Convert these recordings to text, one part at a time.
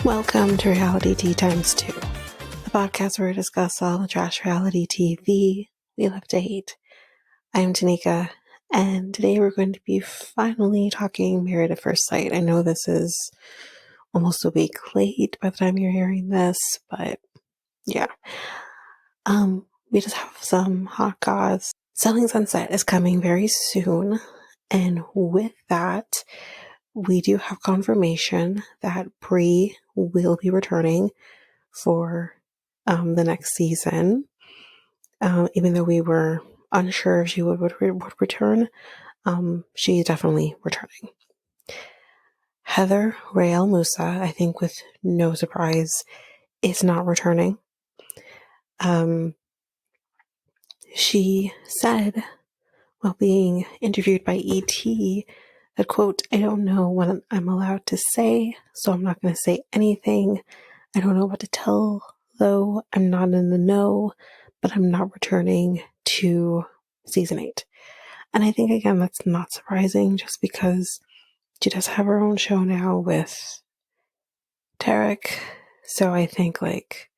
Welcome to Reality Tea Times 2, the podcast where we discuss all the trash reality TV we love to hate. I'm Tanika, and today we're going to be finally talking Married at First Sight. I know this is almost a week late by the time you're hearing this, but yeah. We just have some hot goss. Selling Sunset is coming very soon, and with that, we do have confirmation that Bree will be returning for the next season. Even though we were unsure if she would return, she is definitely returning. Heather Rael Musa, I think with no surprise, is not returning. She said, while being interviewed by ET, that, quote, "I don't know what I'm allowed to say, so I'm not going to say anything. I don't know what to tell, though. I'm not in the know, but I'm not returning to season 8. And I think, again, that's not surprising just because she does have her own show now with Tarek. So I think,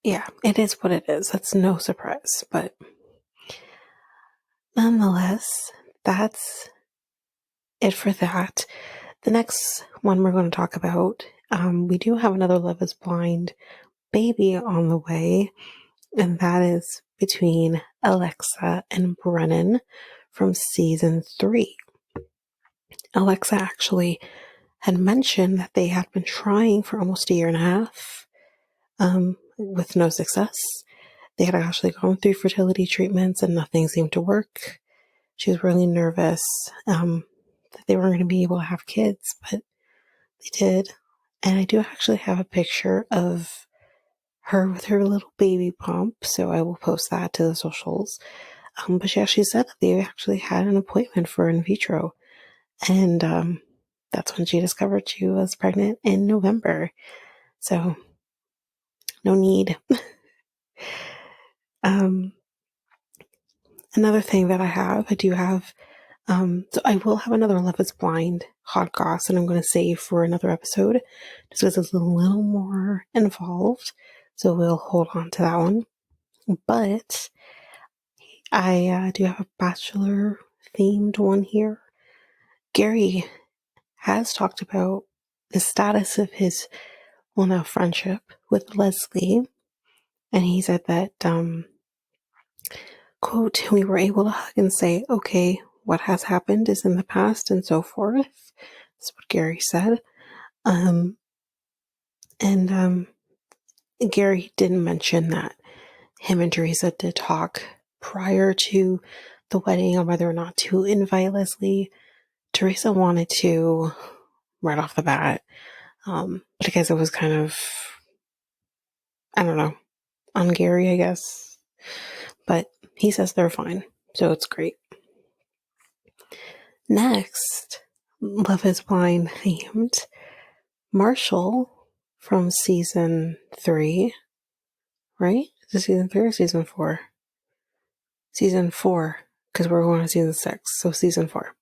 yeah, it is what it is. That's no surprise. But nonetheless, that's it for that. The next one we're going to talk about, we do have another Love is Blind baby on the way, and that is between Alexa and Brennan from season 3. Alexa actually had mentioned that they had been trying for almost a year and a half with no success. They had actually gone through fertility treatments and nothing seemed to work. She was really nervous that they weren't going to be able to have kids, but they did. And I do actually have a picture of her with her little baby bump, so I will post that to the socials. But she actually said that they actually had an appointment for in vitro, and that's when she discovered she was pregnant in November. So, no need. Another thing that I do have, so I will have another Love is Blind hot goss, and I'm going to save for another episode, just because it's a little more involved. So we'll hold on to that one. But I do have a Bachelor themed one here. Gary has talked about the status of his, well, now friendship with Leslie. And he said that, quote, "We were able to hug and say, okay, what has happened is in the past," and so forth. That's what Gary said. Gary didn't mention that him and Teresa did talk prior to the wedding on whether or not to invite Leslie. Teresa wanted to right off the bat, but I guess it was kind of, I don't know, on Gary, I guess. But he says they're fine, so it's great. Next, Love is Blind themed, Marshall from season 3, right? Is it season 3 or season 4? Season 4, because we're going to season 6, so season 4.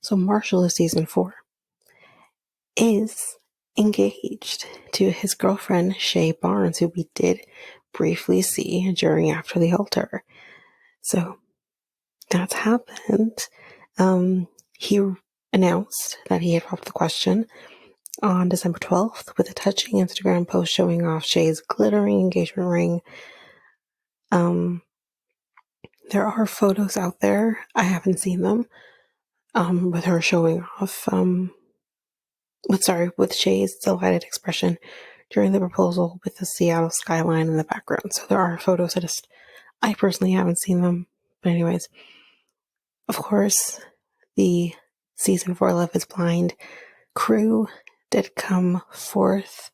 So Marshall is season 4, is engaged to his girlfriend, Shay Barnes, who we did briefly see during After the Altar. So that's happened. He announced that he had dropped the question on December 12th with a touching Instagram post showing off Shay's glittering engagement ring. There are photos out there. I haven't seen them. With her showing off, with Shay's delighted expression during the proposal with the Seattle skyline in the background. So there are photos. I personally haven't seen them. But anyways, of course, the season 4 Love is Blind crew did come forth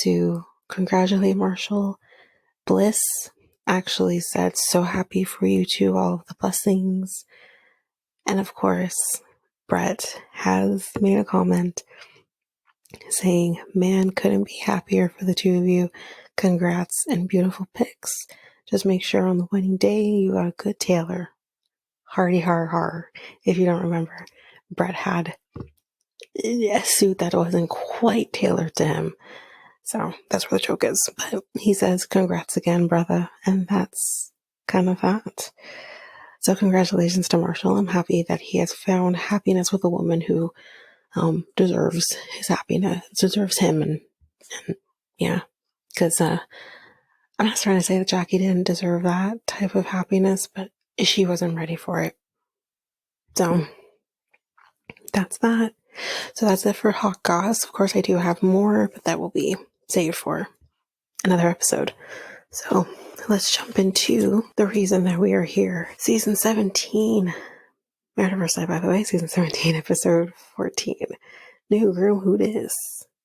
to congratulate Marshall. Bliss actually said, "So happy for you two, all of the blessings." And of course, Brett has made a comment saying, "Man, couldn't be happier for the two of you. Congrats and beautiful pics. Just make sure on the wedding day you got a good tailor." Hardy har har. If you don't remember, Brett had a suit that wasn't quite tailored to him. So that's where the joke is. But he says, "Congrats again, brother." And that's kind of that. So congratulations to Marshall. I'm happy that he has found happiness with a woman who deserves his happiness, deserves him. And yeah, because I'm not trying to say that Jackie didn't deserve that type of happiness, but she wasn't ready for it. So that's that. So that's it for Hot Goss. Of course, I do have more, but that will be saved for another episode. So let's jump into the reason that we are here. Season 17. Murderverse, by the way, season 17, episode 14. New Groom, who dis?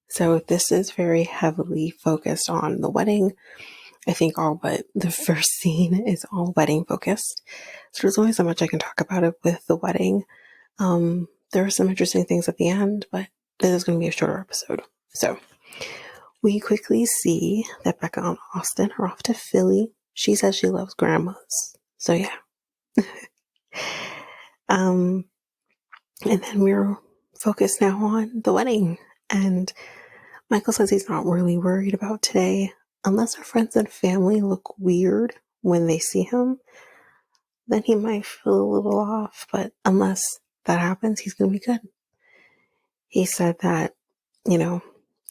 So this is very heavily focused on the wedding. I think all but the first scene is all wedding focused. So there's only so much I can talk about it with the wedding. There are some interesting things at the end, but this is going to be a shorter episode. So we quickly see that Becca and Austin are off to Philly. She says she loves grandmas. So yeah. And then we're focused now on the wedding. And Michael says he's not really worried about today. Unless our friends and family look weird when they see him, then he might feel a little off. But unless that happens, he's going to be good. He said that,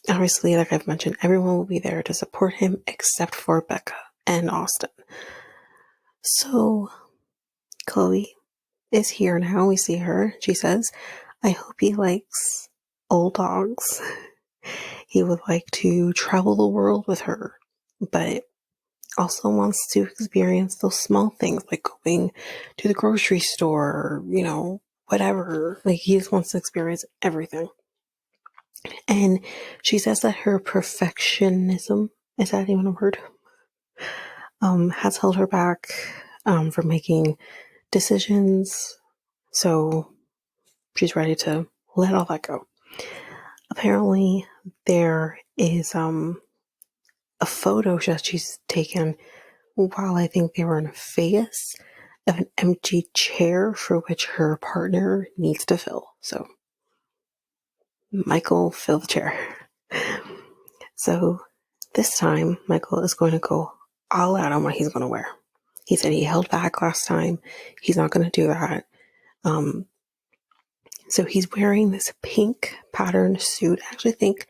obviously, like I've mentioned, everyone will be there to support him except for Becca and Austin. So Chloe is here now. We see her. She says, "I hope he likes old dogs. He would like to travel the world with her, but also wants to experience those small things like going to the grocery store, whatever. Like he just wants to experience everything." And she says that her perfectionism, is that even a word? Has held her back from making decisions. So she's ready to let all that go. Apparently, there is a photo that she's taken while I think they were in Vegas of an empty chair for which her partner needs to fill. So, Michael, fill the chair. So, this time, Michael is going to go all out on what he's going to wear. He said he held back last time. He's not going to do that. So he's wearing this pink patterned suit. I actually think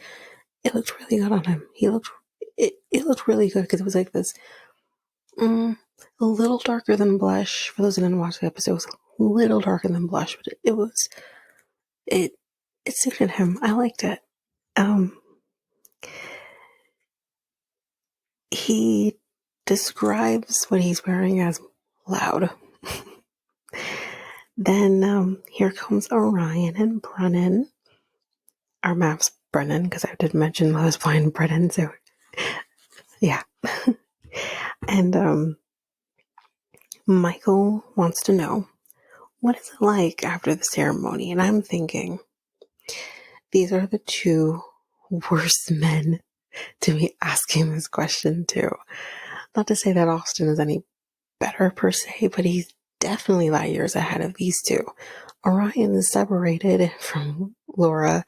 it looked really good on him. It looked really good because it was like this a little darker than blush. For those who didn't watch the episode, it was a little darker than blush, but it suited him. I liked it. He describes what he's wearing as loud. Then here comes Orion and Brennan. Our map's Brennan, because I did mention I was playing Brennan, so yeah. And Michael wants to know, what is it like after the ceremony? And I'm thinking, these are the two worst men to be asking this question to. Not to say that Austin is any better per se, but he's definitely light years ahead of these two. Orion is separated from Lauren,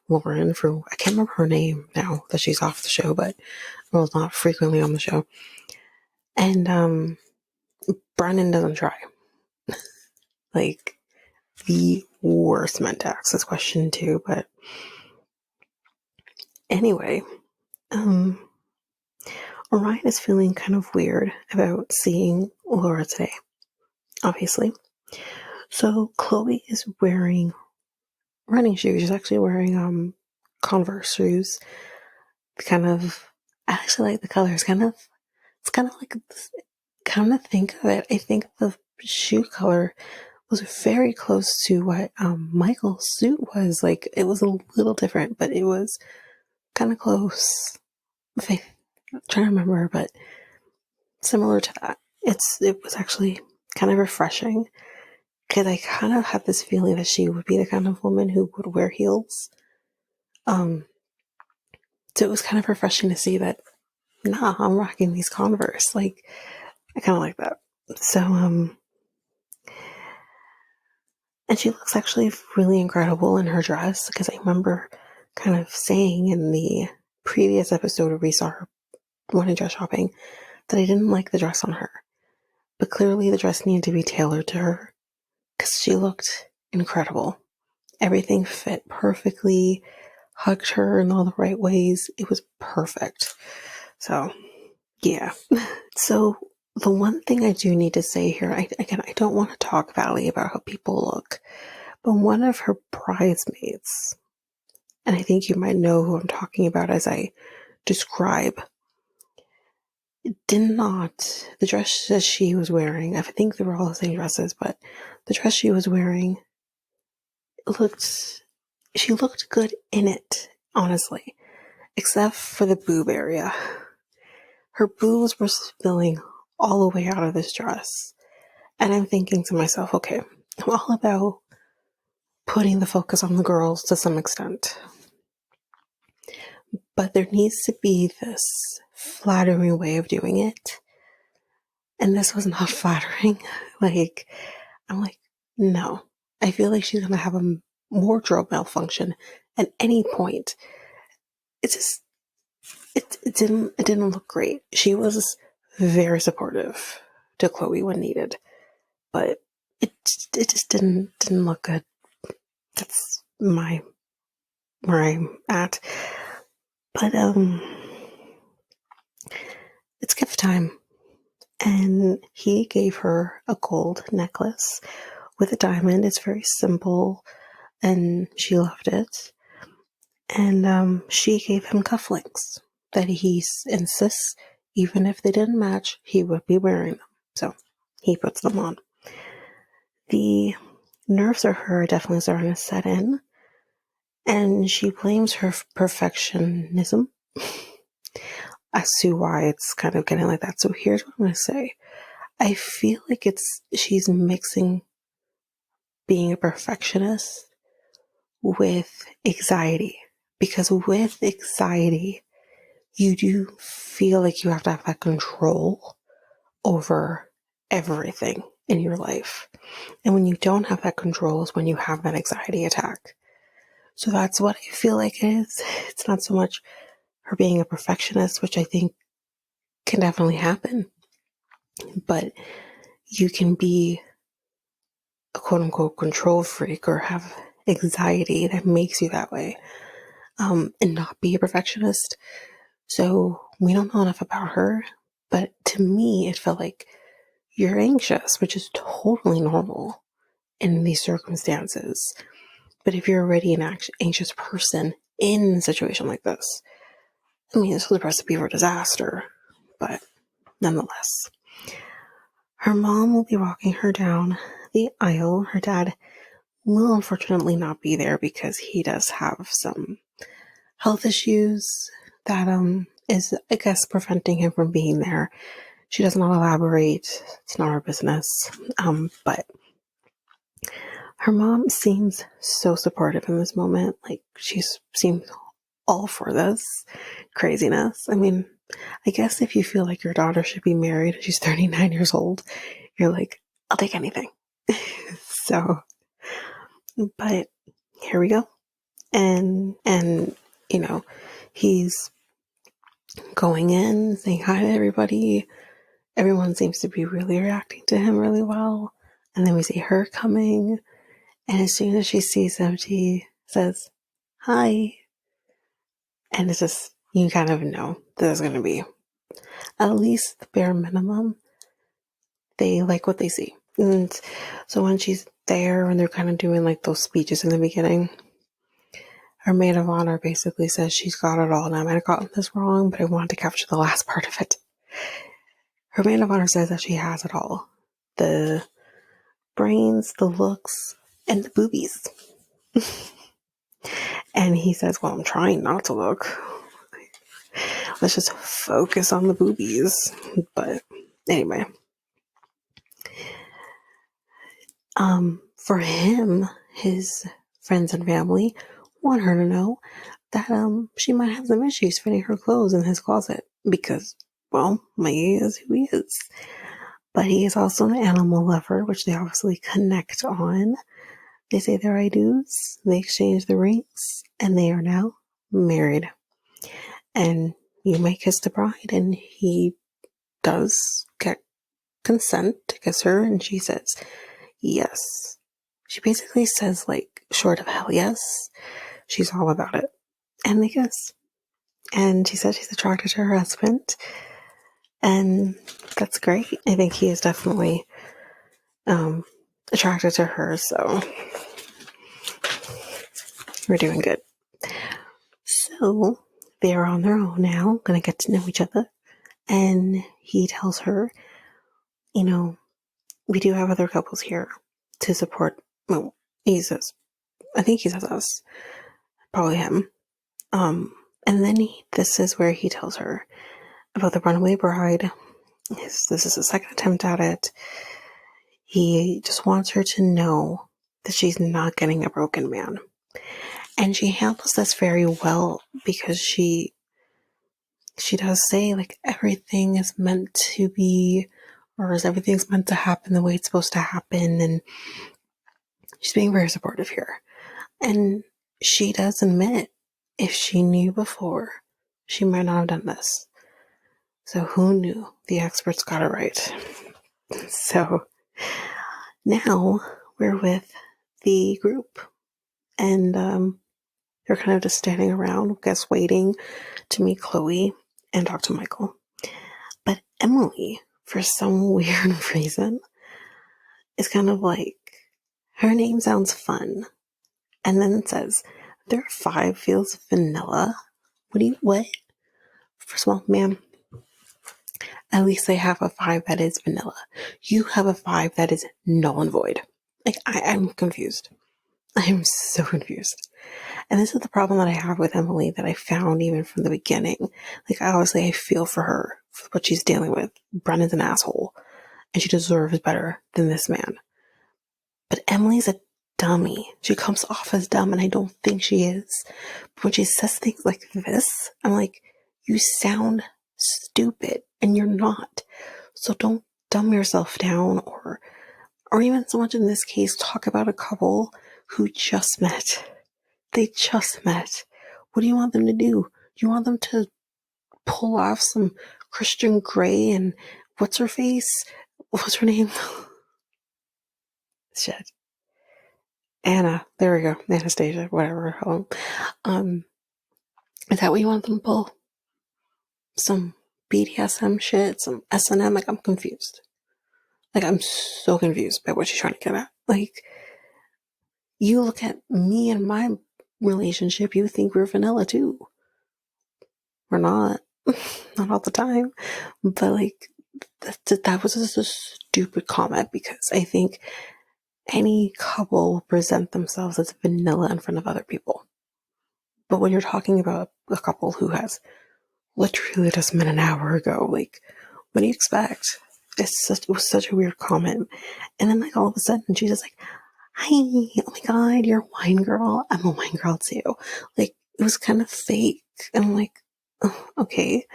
I can't remember her name now that she's off the show, but well, not frequently on the show. And Brennan doesn't try. Like, the worst men to ask this question to, but anyway, Orion is feeling kind of weird about seeing Laura today, obviously. So Chloe is wearing running shoes. She's actually wearing Converse shoes. I actually like the colors. It's kind of like, kind of think of it. I think the shoe color was very close to what Michael's suit was. Like, it was a little different, but it was kind of close. I'm trying to remember, but similar to that. It was actually kind of refreshing because I kind of had this feeling that she would be the kind of woman who would wear heels. So it was kind of refreshing to see that, nah, I'm rocking these Converse. Like, I kind of like that. So, And she looks actually really incredible in her dress, because I remember kind of saying in the previous episode where we saw her when dress shopping that I didn't like the dress on her. But clearly the dress needed to be tailored to her, because she looked incredible. Everything fit perfectly, hugged her in all the right ways. It was perfect. So, yeah. So, the one thing I do need to say here, I don't want to talk badly about how people look, but one of her bridesmaids, and I think you might know who I'm talking about as I describe, the dress that she was wearing, I think they were all the same dresses, but the dress she was wearing she looked good in it, honestly, except for the boob area. Her boobs were spilling all the way out of this dress. And I'm thinking to myself, okay, I'm all about putting the focus on the girls to some extent. But there needs to be this flattering way of doing it. And this was not flattering. I'm like, no. I feel like she's going to have a wardrobe malfunction at any point. It didn't look great. She was very supportive to Chloe when needed, but it just didn't look good. That's where I'm at. But it's gift time, and he gave her a gold necklace with a diamond. It's very simple, and she loved it. And she gave him cufflinks that he insists, even if they didn't match, he would be wearing them. So he puts them on. The nerves of her are definitely starting to set in, and she blames her perfectionism as to why it's kind of getting like that. So here's what I'm going to say. I feel like she's mixing being a perfectionist with anxiety, because with anxiety, you do feel like you have to have that control over everything in your life. And when you don't have that control is when you have that anxiety attack. So that's what I feel like it is. It's not so much her being a perfectionist, which I think can definitely happen, but you can be a quote unquote control freak or have anxiety that makes you that way, and not be a perfectionist. So we don't know enough about her, but to me, it felt like you're anxious, which is totally normal in these circumstances. But if you're already an anxious person in a situation like this, I mean, it's the recipe for disaster, but nonetheless. Her mom will be walking her down the aisle. Her dad will unfortunately not be there because he does have some health issues that is, I guess, preventing him from being there. She does not elaborate. It's not her business. But her mom seems so supportive in this moment. Like, she seems all for this craziness. I mean, I guess if you feel like your daughter should be married and she's 39 years old, you're like, I'll take anything. So, but here we go. And, you know, he's going in, saying hi to everybody. Everyone seems to be really reacting to him really well. And then we see her coming. And as soon as she sees him, she says, hi. And it's just, you kind of know there's going to be at least the bare minimum. They like what they see. And so when she's there and they're kind of doing like those speeches in the beginning, her maid of honor basically says she's got it all. Now I might have gotten this wrong, but I wanted to capture the last part of it. Her maid of honor says that she has it all. The brains, the looks, and the boobies. And he says, well, I'm trying not to look. Let's just focus on the boobies. But anyway. For him, his friends and family want her to know that she might have some issues fitting her clothes in his closet because, well, Maggie is who he is. But he is also an animal lover, which they obviously connect on. They say their I do's, they exchange the rings, and they are now married. And you may kiss the bride, and he does get consent to kiss her, and she says yes. She basically says, like, short of hell yes, she's all about it. And they kiss. And she says she's attracted to her husband. And that's great. I think he is definitely attracted to her, so we're doing good. So they are on their own now, gonna get to know each other. And he tells her, you know, we do have other couples here to support. Well, he says, I think he says us, probably him. And then this is where he tells her about the runaway bride. This is the second attempt at it. He just wants her to know that she's not getting a broken man. And she handles this very well because she does say, like, everything is meant to be, or is everything's meant to happen the way it's supposed to happen. And she's being very supportive here. And she does admit, if she knew before, she might not have done this. So who knew? The experts got it right. So now we're with the group, and they're kind of just standing around, I guess, waiting to meet Chloe and talk to Michael. But Emily, for some weird reason, is kind of like, her name sounds fun. And then it says, their 5 feels vanilla. What? First of all, ma'am, at least they have a 5 that is vanilla. You have a 5 that is null and void. Like, I'm confused. I'm so confused. And this is the problem that I have with Emily that I found even from the beginning. Like, obviously I feel for her, for what she's dealing with. Brennan's an asshole, and she deserves better than this man. But Emily's a dummy. She comes off as dumb, and I don't think she is. But when she says things like this, I'm like, you sound stupid, and you're not. So don't dumb yourself down, or even so much in this case, talk about a couple who just met. They just met. What do you want them to do? You want them to pull off some Christian Grey and what's her face? What's her name? Shit. Anna. There we go. Anastasia. Whatever. Is that what you want them to pull? Some BDSM shit? Some S&M? Like, I'm confused. Like, I'm so confused by what she's trying to get at. Like, you look at me and my relationship, you think we're vanilla too. We're not. Not all the time. But, like, that was just a stupid comment, because I think any couple will present themselves as vanilla in front of other people. But when you're talking about a couple who has literally just met an hour ago, like, what do you expect? It was such a weird comment. And then, like, all of a sudden she's just like, hi, oh my god, you're a wine girl. I'm a wine girl too. Like, it was kind of fake. And I'm like, oh, okay.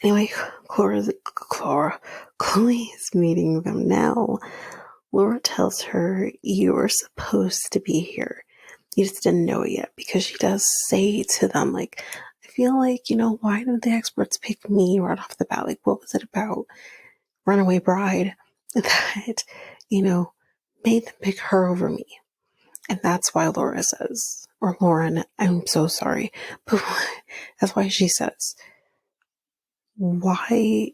Anyway, Chloe's meeting them now. Laura tells her, you were supposed to be here. You just didn't know it yet, because she does say to them, like, I feel like, why did the experts pick me right off the bat? Like, what was it about Runaway Bride that, made them pick her over me? And that's why Laura says, or Lauren, I'm so sorry, but that's why she says, why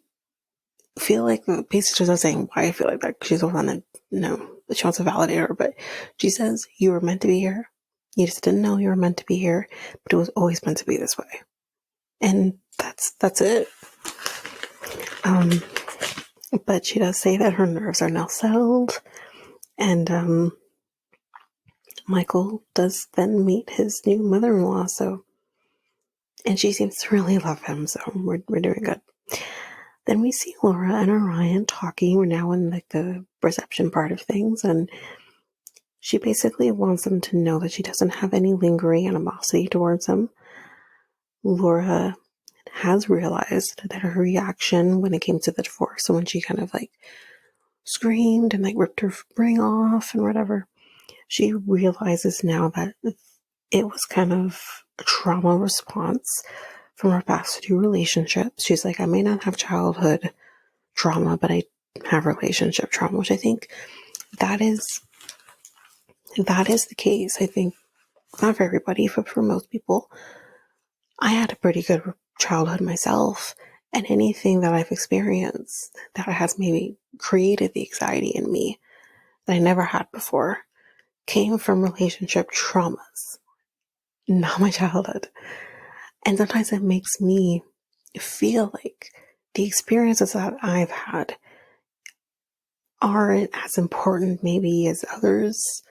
feel like, basically just saying why I feel like that, she's the one that, she wants to validate her, but she says, you were meant to be here. You just didn't know you were meant to be here, but it was always meant to be this way. And that's it. But she does say that her nerves are now settled, and Michael does then meet his new mother-in-law, and she seems to really love him, so we're doing good. Then we see Laura and Orion talking. We're now in, like, the reception part of things, and she basically wants them to know that she doesn't have any lingering animosity towards him. Laura has realized that her reaction when it came to the divorce, and when she kind of, like, screamed and, like, ripped her ring off and whatever, she realizes now that it was kind of a trauma response from her past two relationships. She's like, I may not have childhood trauma, but I have relationship trauma, which I think that is the case. I think not for everybody, but for most people. I had a pretty good childhood myself, and anything that I've experienced that has maybe created the anxiety in me that I never had before came from relationship traumas, not my childhood. And sometimes it makes me feel like the experiences that I've had aren't as important maybe as others.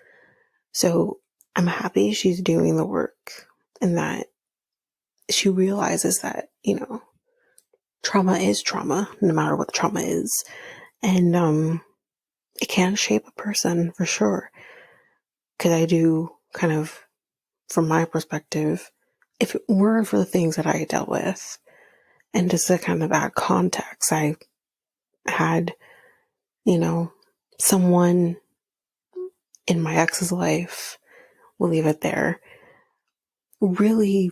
So I'm happy she's doing the work and that she realizes that, trauma is trauma, no matter what the trauma is. And it can shape a person for sure. Because I do kind of, from my perspective, if it weren't for the things that I dealt with, and just to kind of add context, I had, someone in my ex's life, we'll leave it there, really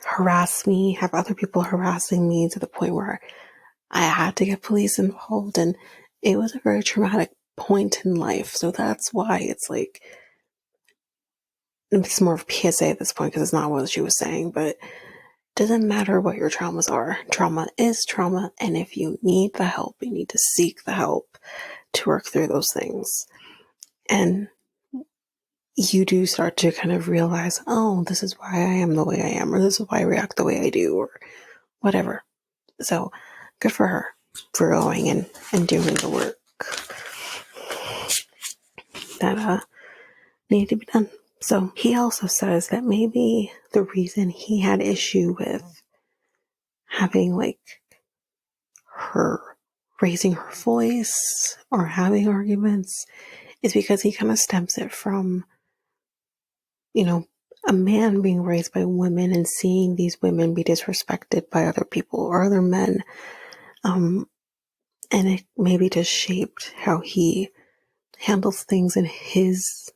harass me, have other people harassing me to the point where I had to get police involved. And it was a very traumatic point in life. So that's why it's like, it's more of a PSA at this point because it's not what she was saying, but it doesn't matter what your traumas are. Trauma is trauma. And if you need the help, you need to seek the help to work through those things. And you do start to kind of realize, oh, this is why I am the way I am, or this is why I react the way I do, or whatever. So good for her for going and doing the work that needed to be done. So he also says that maybe the reason he had issue with having like her raising her voice or having arguments is because he kind of stems it from, a man being raised by women and seeing these women be disrespected by other people or other men. And it maybe just shaped how he handles things in his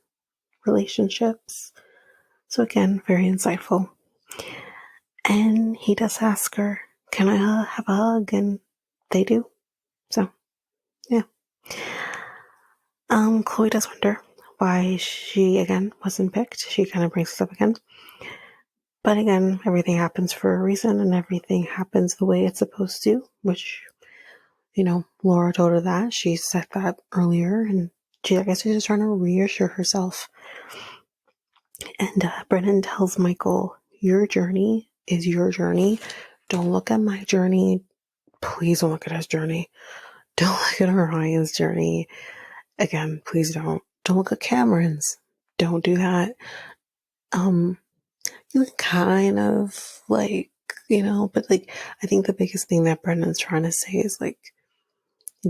relationships. So again, very insightful. And he does ask her, can I have a hug? And they do. So, yeah. Chloe does wonder why she, again, wasn't picked. She kind of brings this up again. But again, everything happens for a reason and everything happens the way it's supposed to, which, Laura told her that. She said that earlier, and I guess she's just trying to reassure herself. And Brennan tells Michael, your journey is your journey. Don't look at my journey. Please don't look at his journey. Don't look at Orion's journey. Again, please don't. Don't look at Cameron's. Don't do that. You can kind of but I think the biggest thing that Brendan's trying to say is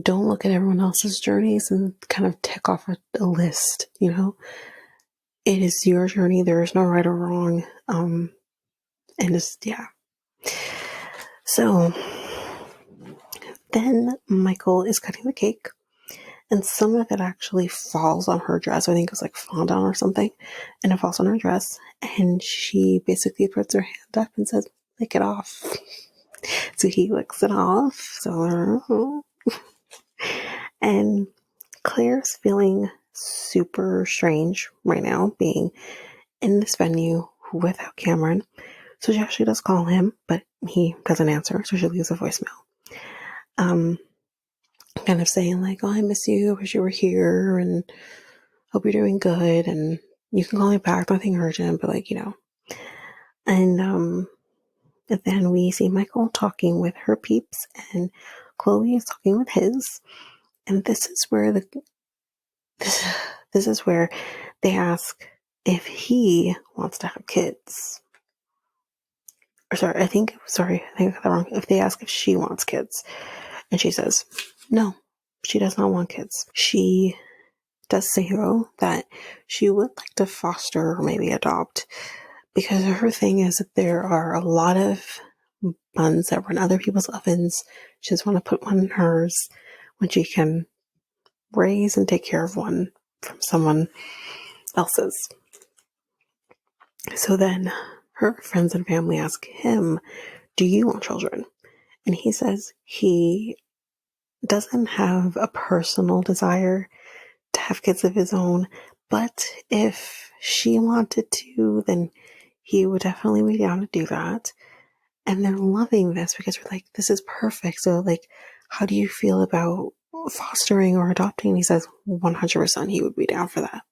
don't look at everyone else's journeys and kind of tick off a list, It is your journey. There is no right or wrong. And just, yeah. So then Michael is cutting the cake and some of it actually falls on her dress. I think it was like fondant or something, and it falls on her dress. And she basically puts her hand up and says, lick it off. So he licks it off. So, and Claire's feeling super strange right now being in this venue without Cameron. So she actually does call him, but he doesn't answer. So she leaves a voicemail. Kind of saying oh, I miss you. Wish you were here and hope you're doing good. And you can call me back. Nothing urgent, but and then we see Michael talking with her peeps and Chloe is talking with his. And this is where this is where they ask if he wants to have kids. I think I got that wrong. If they ask if she wants kids. And she says, no, she does not want kids. She does say, though, that she would like to foster or maybe adopt because her thing is that there are a lot of buns that run other people's ovens. She just want to put one in hers when she can raise and take care of one from someone else's. So then her friends and family ask him, do you want children? And he says he doesn't have a personal desire to have kids of his own, but if she wanted to, then he would definitely be down to do that. And they're loving this because we're like, this is perfect. So, like, how do you feel about fostering or adopting? And he says 100% he would be down for that.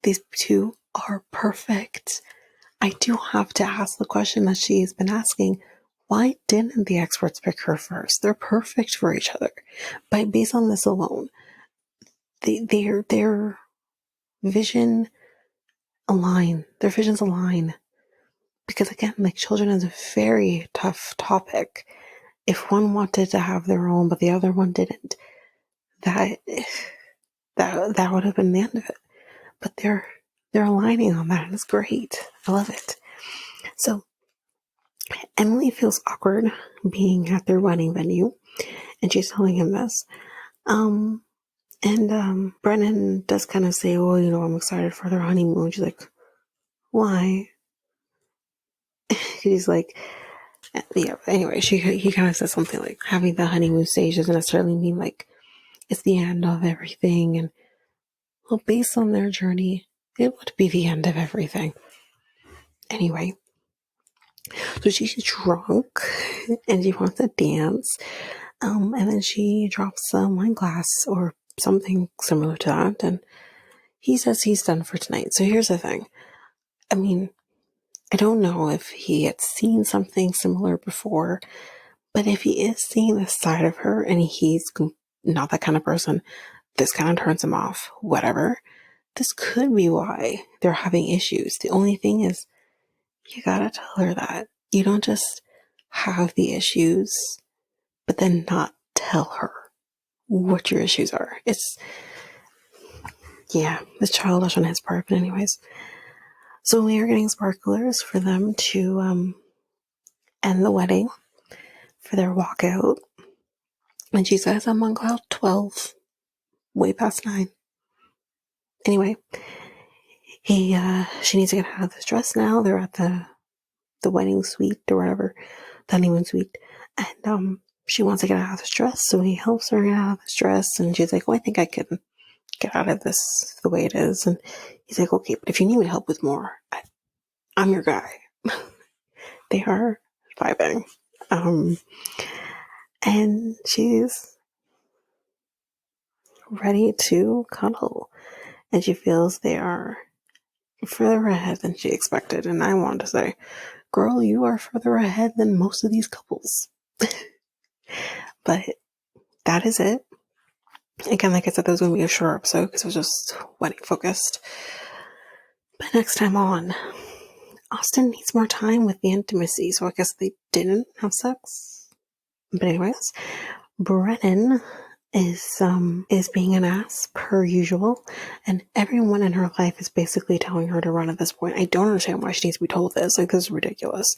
These two are perfect. I do have to ask the question that she's been asking. Why didn't the experts pick her first? They're perfect for each other. But based on this alone, their vision align. Their visions align. Because again, like, children is a very tough topic. If one wanted to have their own, but the other one didn't, that would have been the end of it. But they're aligning on that, and it's great. I love it. So Emily feels awkward being at their wedding venue, and she's telling him this. Brennan does kind of say, well, I'm excited for their honeymoon. She's like, why? He's like, yeah, anyway, he kind of says something like, having the honeymoon stage doesn't necessarily mean like it's the end of everything. And well, based on their journey, it would be the end of everything. Anyway, so she's drunk and she wants to dance. And then she drops a wine glass or something similar to that. And he says he's done for tonight. So here's the thing. I mean, I don't know if he had seen something similar before, but if he is seeing this side of her and he's not that kind of person, this kind of turns him off, whatever. This could be why they're having issues. The only thing is, you gotta tell her that. You don't just have the issues, but then not tell her what your issues are. It's childish on his part, but anyways. So we are getting sparklers for them to end the wedding for their walkout. And she says, I'm on cloud 12, way past 9. Anyway, she needs to get out of this dress now. They're at the wedding suite or whatever, the honeymoon suite. And she wants to get out of this dress, so he helps her get out of this dress. And she's like, well, I think I can get out of this the way it is. And he's like, okay, but if you need me help with more, I'm your guy. They are vibing. And she's ready to cuddle. And she feels they are further ahead than she expected. And I want to say, girl, you are further ahead than most of these couples. But that is it. Again, like I said, that was going to be a short episode because it was just wedding focused. But next time on, Austin needs more time with the intimacy, so I guess they didn't have sex. But anyways, Brennan is being an ass per usual, and everyone in her life is basically telling her to run at this point. I don't understand why she needs to be told this. Like, this is ridiculous.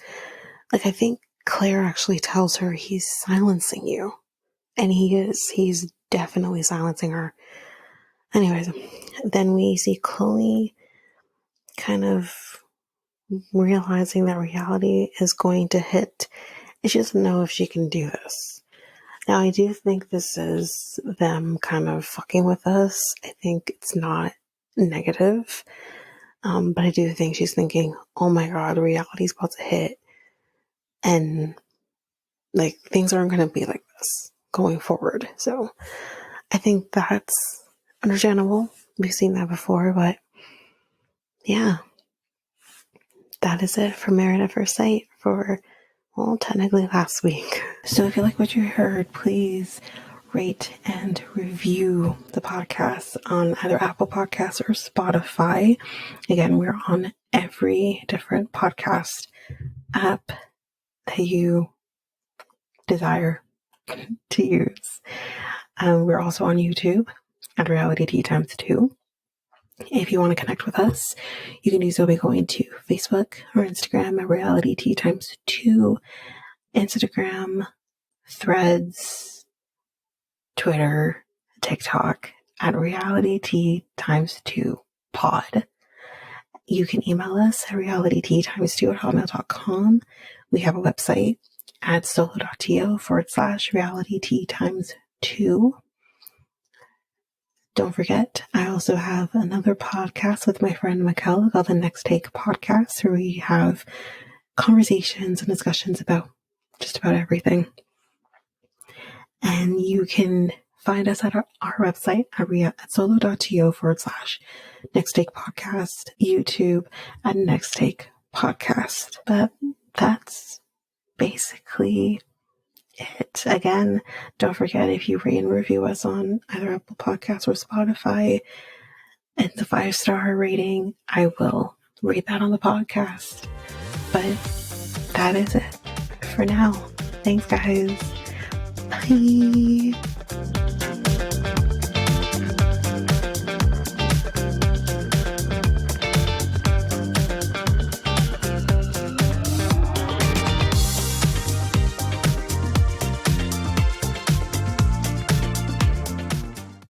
Like, I think Claire actually tells her he's silencing you, and he's definitely silencing her. Anyways, then we see Chloe kind of realizing that reality is going to hit, and she doesn't know if she can do this. Now, I do think this is them kind of fucking with us. I think it's not negative, but I do think she's thinking, oh my god, reality's about to hit, and like, things aren't going to be like this going forward. So I think that's understandable. We've seen that before, but yeah, that is it for Married at First Sight for, well, technically last week. So if you like what you heard, please rate and review the podcast on either Apple Podcasts or Spotify. Again, we're on every different podcast app that you desire to use. We're also on YouTube at Reality Tea Times 2. If you want to connect with us, you can do so by going to Facebook or Instagram at Reality Tea Times 2, Instagram, Threads, Twitter, TikTok at realityt times 2 pod. You can email us at realityt times 2 at hotmail.com. We have a website at solo.to/realityt times 2. Don't forget, I also have another podcast with my friend Mikkel called the Next Take Podcast, where we have conversations and discussions about just about everything. And you can find us at our website at solo.to/Next Take Podcast, YouTube at Next Take Podcast. But that's basically it. Again, don't forget, if you rate and review us on either Apple Podcasts or Spotify, it's a 5-star rating, I will rate that on the podcast. But that is it for now. Thanks, guys. Bye.